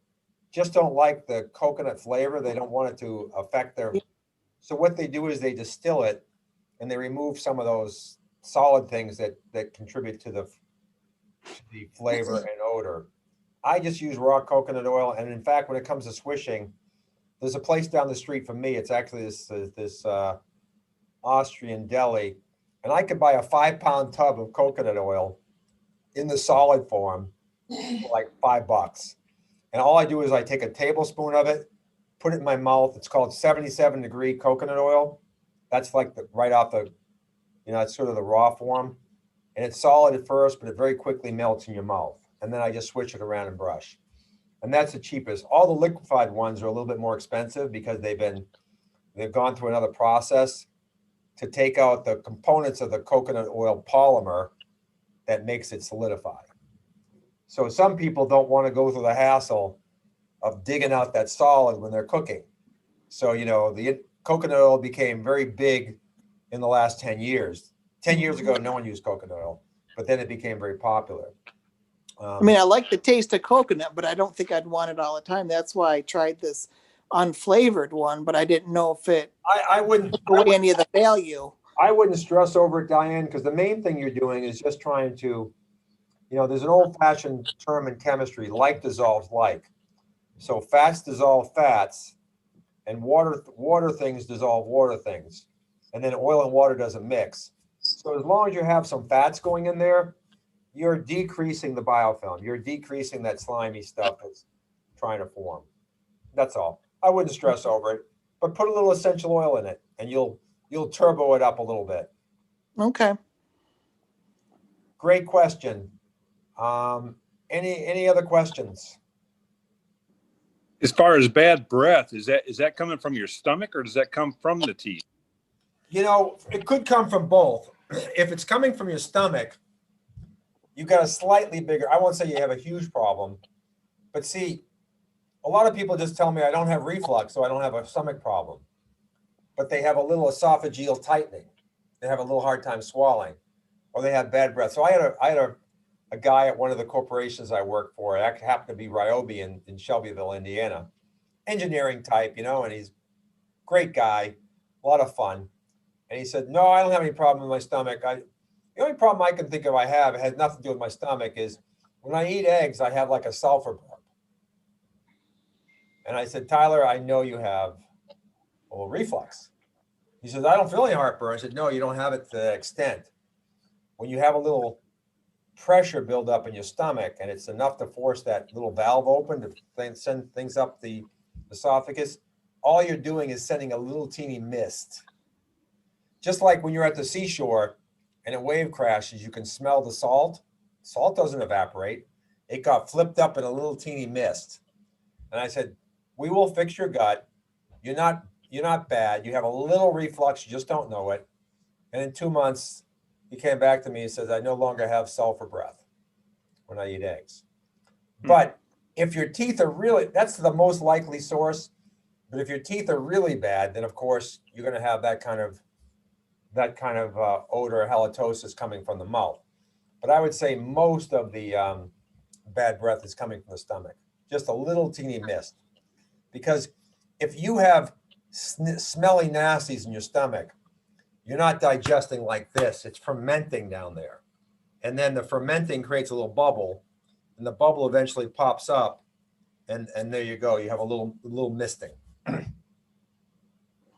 just don't like the coconut flavor. They don't want it to affect their. So what they do is they distill it and they remove some of those solid things that contribute to the flavor and odor. I just use raw coconut oil. And in fact, when it comes to swishing, there's a place down the street from me. It's actually this Austrian deli. And I could buy a 5-pound tub of coconut oil in the solid form for like $5. And all I do is I take a tablespoon of it, put it in my mouth. It's called 77-degree coconut oil. That's like right off it's sort of the raw form. And it's solid at first, but it very quickly melts in your mouth. And then I just switch it around and brush. And that's the cheapest. All the liquefied ones are a little bit more expensive because they've gone through another process to take out the components of the coconut oil polymer that makes it solidify. So some people don't want to go through the hassle of digging out that solid when they're cooking. So, the coconut oil became very big in the last 10 years. 10 years ago, no one used coconut oil, but then it became very popular. I like the taste of coconut, but I don't think I'd want it all the time. That's why I tried this unflavored one, but I didn't know if it I wouldn't any of the value. I wouldn't stress over it, Diane, because the main thing you're doing is just trying to there's an old-fashioned term in chemistry, like dissolves like. So fats dissolve fats, and water things dissolve water things, and then oil and water doesn't mix. So as long as you have some fats going in there, you're decreasing the biofilm. You're decreasing that slimy stuff that's trying to form. That's all. I wouldn't stress over it, but put a little essential oil in it, and you'll turbo it up a little bit. Okay. Great question. Any other questions? As far as bad breath, is that coming from your stomach or does that come from the teeth? It could come from both. If it's coming from your stomach, you got a slightly bigger, I won't say you have a huge problem, but see, a lot of people just tell me I don't have reflux, so I don't have a stomach problem. But they have a little esophageal tightening. They have a little hard time swallowing, or they have bad breath. So I had a guy at one of the corporations I worked for. It happened to be Ryobi in Shelbyville, Indiana, engineering type, and he's a great guy, a lot of fun. And he said, no, I don't have any problem with my stomach. The only problem I can think of I have, it has nothing to do with my stomach, is when I eat eggs, I have like a sulfur burp. And I said, Tyler, I know you have a little reflux. He says, I don't feel any heartburn. I said, no, you don't have it to that extent. When you have a little pressure build up in your stomach, and it's enough to force that little valve open to send things up the esophagus, all you're doing is sending a little teeny mist. Just like when you're at the seashore and a wave crashes, you can smell the salt. Salt doesn't evaporate. It got flipped up in a little teeny mist. And I said, we will fix your gut. You're not bad. You have a little reflux. You just don't know it. And in 2 months, he came back to me and says, I no longer have sulfur breath when I eat eggs. But if your teeth are really, that's the most likely source. But if your teeth are really bad, then of course you're going to have that kind of odor, halitosis coming from the mouth. But I would say most of the bad breath is coming from the stomach. Just a little teeny mist. Because if you have smelly nasties in your stomach, you're not digesting like this. It's fermenting down there. And then the fermenting creates a little bubble, and the bubble eventually pops up, and there you go. You have a little misting.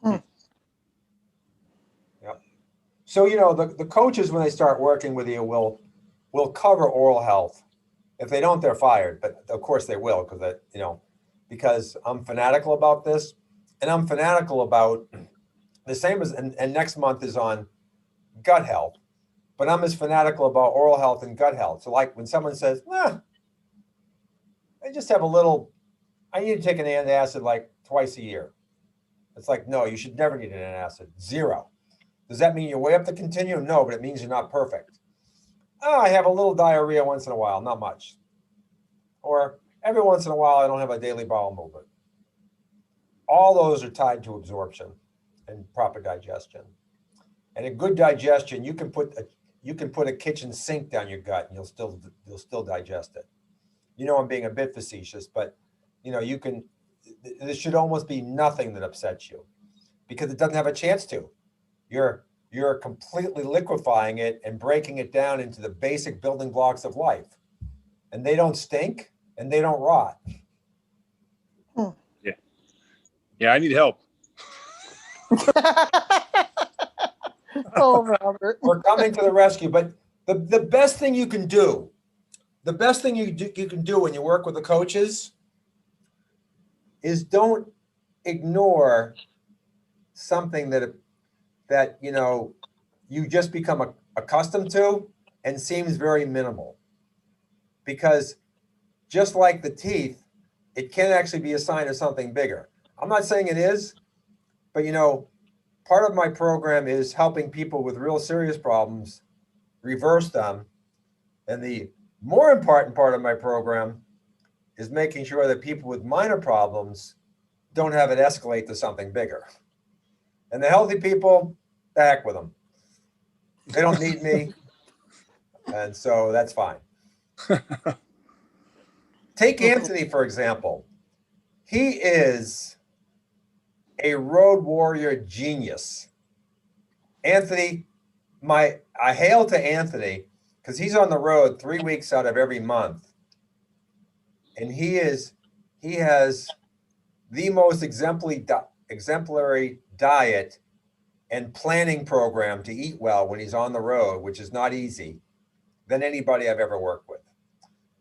Yep. So, the coaches, when they start working with you, will cover oral health. If they don't, they're fired. But of course they will, because I'm fanatical about this, and I'm fanatical about the same as, and next month is on gut health, but I'm as fanatical about oral health and gut health. So like when someone says, I just have I need to take an antacid like twice a year. It's like, no, you should never need an antacid. 0. Does that mean you're way up the continuum? No, but it means you're not perfect. I have a little diarrhea once in a while, not much. Or every once in a while, I don't have a daily bowel movement. All those are tied to absorption and proper digestion. And a good digestion, you can put a kitchen sink down your gut and you'll still digest it. I'm being a bit facetious, but there should almost be nothing that upsets you, because it doesn't have a chance to. You're completely liquefying it and breaking it down into the basic building blocks of life. And they don't stink and they don't rot. Yeah, I need help. Oh, Robert. We're coming to the rescue. But the best thing you can do, you can do when you work with the coaches is don't ignore something that you just become accustomed to and seems very minimal. Because just like the teeth, it can actually be a sign of something bigger. I'm not saying it is, but part of my program is helping people with real serious problems reverse them. And the more important part of my program is making sure that people with minor problems don't have it escalate to something bigger. And the healthy people, the heck with them. They don't need me. And so that's fine. Take Anthony, for example. He is a road warrior genius. Anthony, I hail to Anthony because he's on the road 3 weeks out of every month. And he has the most exemplary diet and planning program to eat well when he's on the road, which is not easy, than anybody I've ever worked with.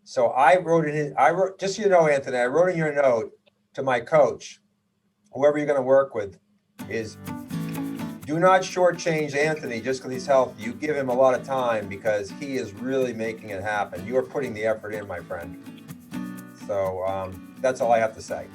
So I wrote, just so you know, Anthony, I wrote in your note to my coach, whoever you're going to work with, is do not shortchange Anthony just because he's healthy. You give him a lot of time because he is really making it happen. You are putting the effort in, my friend. So that's all I have to say.